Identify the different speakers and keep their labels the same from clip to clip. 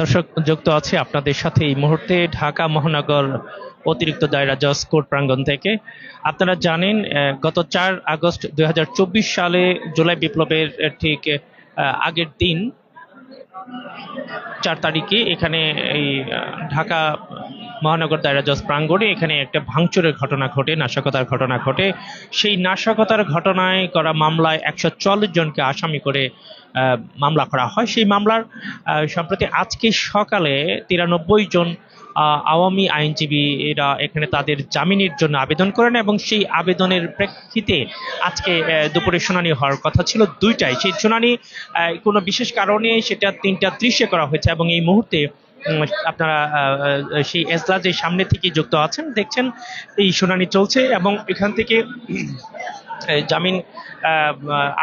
Speaker 1: দর্শক যুক্ত আছে আপনাদের সাথে এই মুহূর্তে ঢাকা মহানগর অতিরিক্ত দায়রা জজ কোর্ট প্রাঙ্গণ থেকে। আপনারা জানেন গত 4 আগস্ট 2024 সালে জুলাই বিপ্লবের ঠিক আগের দিন 4 তারিখে এখানে এই ঢাকা মহানগর দায়রা জজ প্রাঙ্গণে এখানে একটা ভাঙচুরের ঘটনা ঘটে, নাশকতার ঘটনা ঘটে। সেই নাশকতার ঘটনায় করা মামলায় 144 জনকে আসামি করে মামলা করা হয়। সেই মামলার সম্প্রতি আজকে সকালে 93 জন আওয়ামী আইনজীবীরা এখানে তাদের জামিনের জন্য আবেদন করেন এবং সেই আবেদনের প্রেক্ষিতে আজকে দুপুরে শুনানি হওয়ার কথা ছিল 2টায়। সেই শুনানি কোনো বিশেষ কারণে সেটা 3টা 30-এ করা হয়েছে এবং এই মুহূর্তে আপনারা সেই এজলাসের সামনে থেকে যুক্ত আছেন, দেখছেন এই শুনানি চলছে এবং এখান থেকে জামিন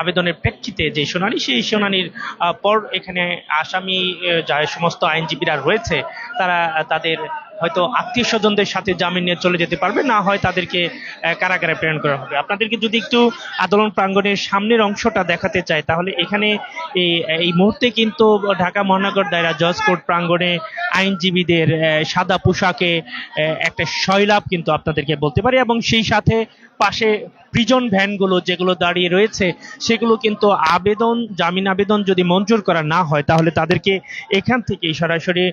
Speaker 1: আবেদনের প্রেক্ষিতে যে শুনানি, সেই শুনানির পর এখানে আসামি যা সমস্ত আইনজীবীরা রয়েছে তারা তাদের হয়তো আত্মীয় স্বজনদের সাথে জামিন নিয়ে চলে যেতে পারবে, না হয় তাদেরকে কারাগারে প্রেরণ করা হবে। আপনাদেরকে যদি একটু আদালত প্রাঙ্গণের সামনের অংশটা দেখাতে চাই, তাহলে এখানে এই মুহূর্তে কিন্তু ঢাকা মহানগর দায়রা জজ কোর্ট প্রাঙ্গণে আইনজীবীদের সাদা পোশাকে একটা সয়লাভ কিন্তু আপনাদেরকে বলতে পারি, এবং সেই সাথে পাশে প্রিজন ভ্যানগুলো যেগুলো দাঁড়িয়ে রয়েছে সেগুলো কিন্তু জামিন আবেদন যদি মঞ্জুর করা না হয় তাহলে তাদেরকে এখান থেকে সরাসরি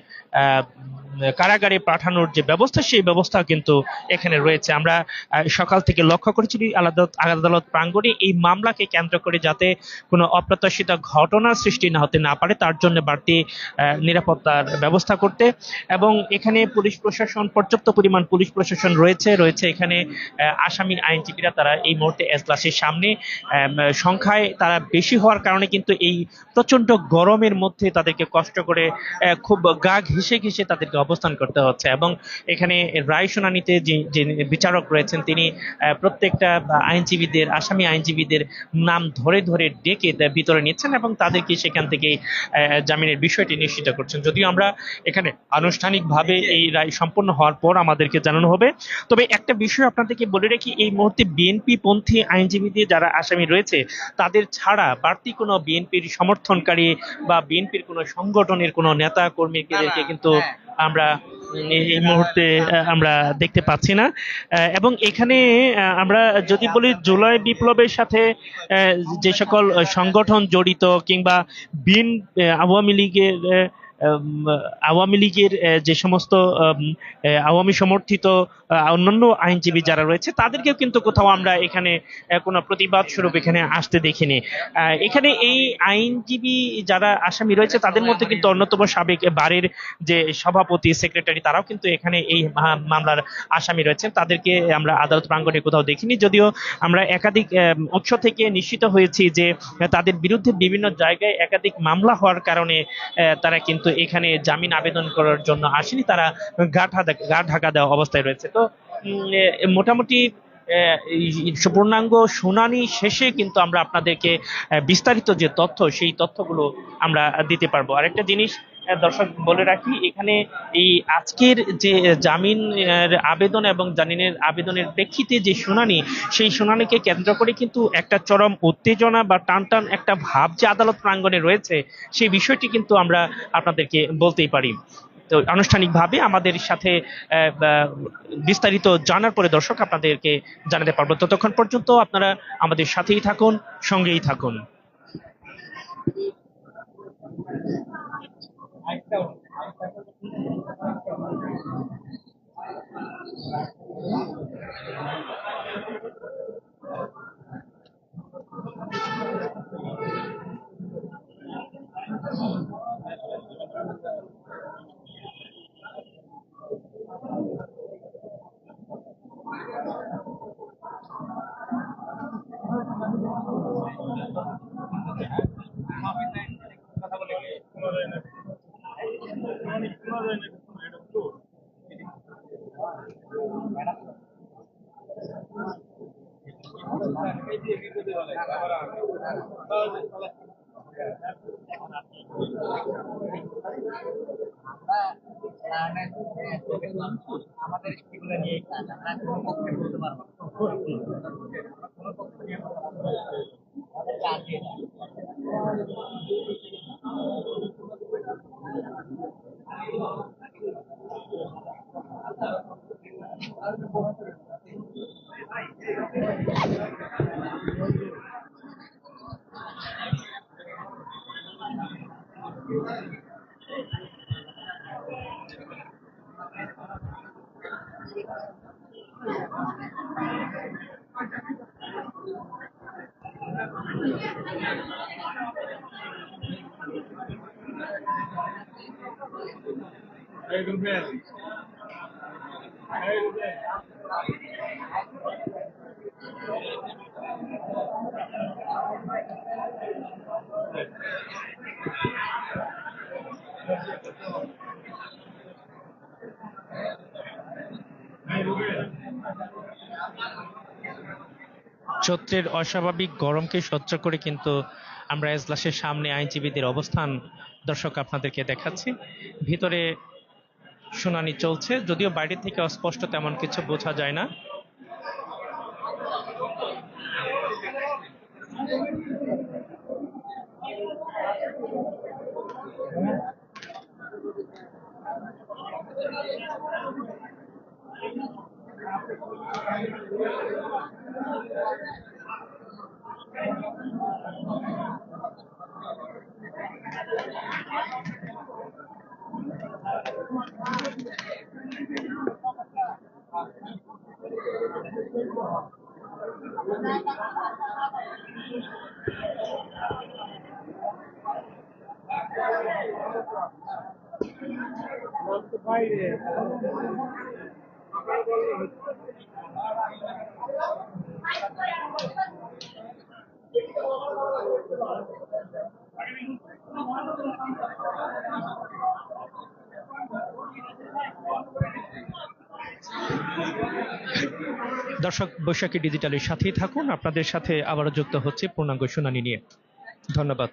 Speaker 1: কারাগারে পাঠানোর যে ব্যবস্থা, সেই ব্যবস্থা কিন্তু এখানে রয়েছে। আমরা সকাল থেকে লক্ষ্য করেছি আদালত প্রাঙ্গণে এই মামলাকে কেন্দ্র করে যাতে কোনো অপ্রত্যাশিত ঘটনার সৃষ্টি না হতে না পারে তার জন্য বাড়তি নিরাপত্তার ব্যবস্থা করতে, এবং এখানে পুলিশ প্রশাসন, পর্যাপ্ত পরিমাণ পুলিশ প্রশাসন রয়েছে এখানে। আসামির আইনজীবীরা তারা এই মুহূর্তে এজলাসের সামনে, সংখ্যায় তারা বেশি হওয়ার কারণে কিন্তু এই প্রচন্ড গরমের মধ্যে তাদেরকে কষ্ট করে খুব গা ঘেঁষে ঘেঁষে তাদেরকে অবস্থান করতে হচ্ছে, এবং এখানে রায় শুনানিতে যে বিচারক রয়েছেন তিনি প্রত্যেকটা আসামি আইনজীবীদের নাম ধরে ধরে ডেকে ভিতরে নিচ্ছেন এবং তাদেরকে সেখান থেকে জামিনের বিষয়টি নিশ্চিত করছেন। যদিও আমরা এখানে আনুষ্ঠানিকভাবে এই রায় সম্পন্ন হওয়ার পর আমাদেরকে জানানো হবে। তবে একটা বিষয় আপনাদেরকে বলে রাখি, এই মুহূর্তে বিএনপি পন্থী আইনজীবীদের যারা আসামি রয়েছে তাদের ছাড়া বাড়তি কোনো বিএনপির সমর্থনকারী বা বিএনপির কোনো সংগঠনের কোনো নেতা কর্মীদেরকে কিন্তু আমরা এই মুহূর্তে আমরা দেখতে পাচ্ছি না। এবং এখানে আমরা যদি বলি জুলাই বিপ্লবের সাথে যে সকল সংগঠন জড়িত কিংবা আওয়ামী লীগের যে সমস্ত আওয়ামী সমর্থিত অন্যান্য আইনজীবী যারা রয়েছে তাদেরকেও কিন্তু কোথাও আমরা এখানে কোনো প্রতিবাদ স্বরূপ এখানে আসতে দেখিনি। এখানে এই আইনজীবী যারা আসামি রয়েছে তাদের মধ্যে কিন্তু অন্যতম সাবেক বারের যে সভাপতি, সেক্রেটারি, তারাও কিন্তু এখানে এই মামলার আসামি রয়েছেন। তাদেরকে আমরা আদালত প্রাঙ্গণে কোথাও দেখিনি, যদিও আমরা একাধিক উৎস থেকে নিশ্চিত হয়েছি যে তাদের বিরুদ্ধে বিভিন্ন জায়গায় একাধিক মামলা হওয়ার কারণে তারা কিন্তু এখানে জামিন আবেদন করার জন্য আসেনি, তারা গা ঢাকা দেওয়া অবস্থায় রয়েছে। তো মোটামুটি পূর্ণাঙ্গ শুনানি শেষে কিন্তু আমরা আপনাদেরকে বিস্তারিত যে তথ্য, সেই তথ্যগুলো আমরা দিতে পারবো। আরেকটা জিনিস দর্শক বলে রাখি, এখানে এই আজকের যে জামিন আবেদন এবং জামিনের আবেদনের প্রেক্ষিতে যে শুনানি, সেই শুনানিকে কেন্দ্র করে কিন্তু একটা চরম উত্তেজনা বা টানটান একটা ভাব যে আদালত প্রাঙ্গণে রয়েছে, সেই বিষয়টি কিন্তু আমরা আপনাদেরকে বলতেই পারি। তো আনুষ্ঠানিকভাবে আমাদের সাথে বিস্তারিত জানার পরে দর্শক আপনাদেরকে জানাতে পারবো। ততক্ষণ পর্যন্ত আপনারা আমাদের সাথেই থাকুন, সঙ্গেই থাকুন। আমাদের সেগুলো নিয়ে কাজ, আমরা কোনো পক্ষে বলতে পারবো না, কোনো পক্ষে নিয়ে আমাদের কাজে চৈত্রের অস্বাভাবিক গরমকে সহ্য করে কিন্তু আমরা এজলাসের সামনে আইনজীবীদের অবস্থান দর্শক আপনাদেরকে দেখাচ্ছি। ভিতরে শুনানি চলছে, যদিও বাইরে থেকে অস্পষ্ট তেমন কিছু বোঝা যায় না। দর্শক, বৈশাখী ডিজিটালের সাথেই থাকুন, আপনাদের সাথে আবারও যুক্ত হচ্ছে পূর্ণাঙ্গ শুনানি নিয়ে। ধন্যবাদ।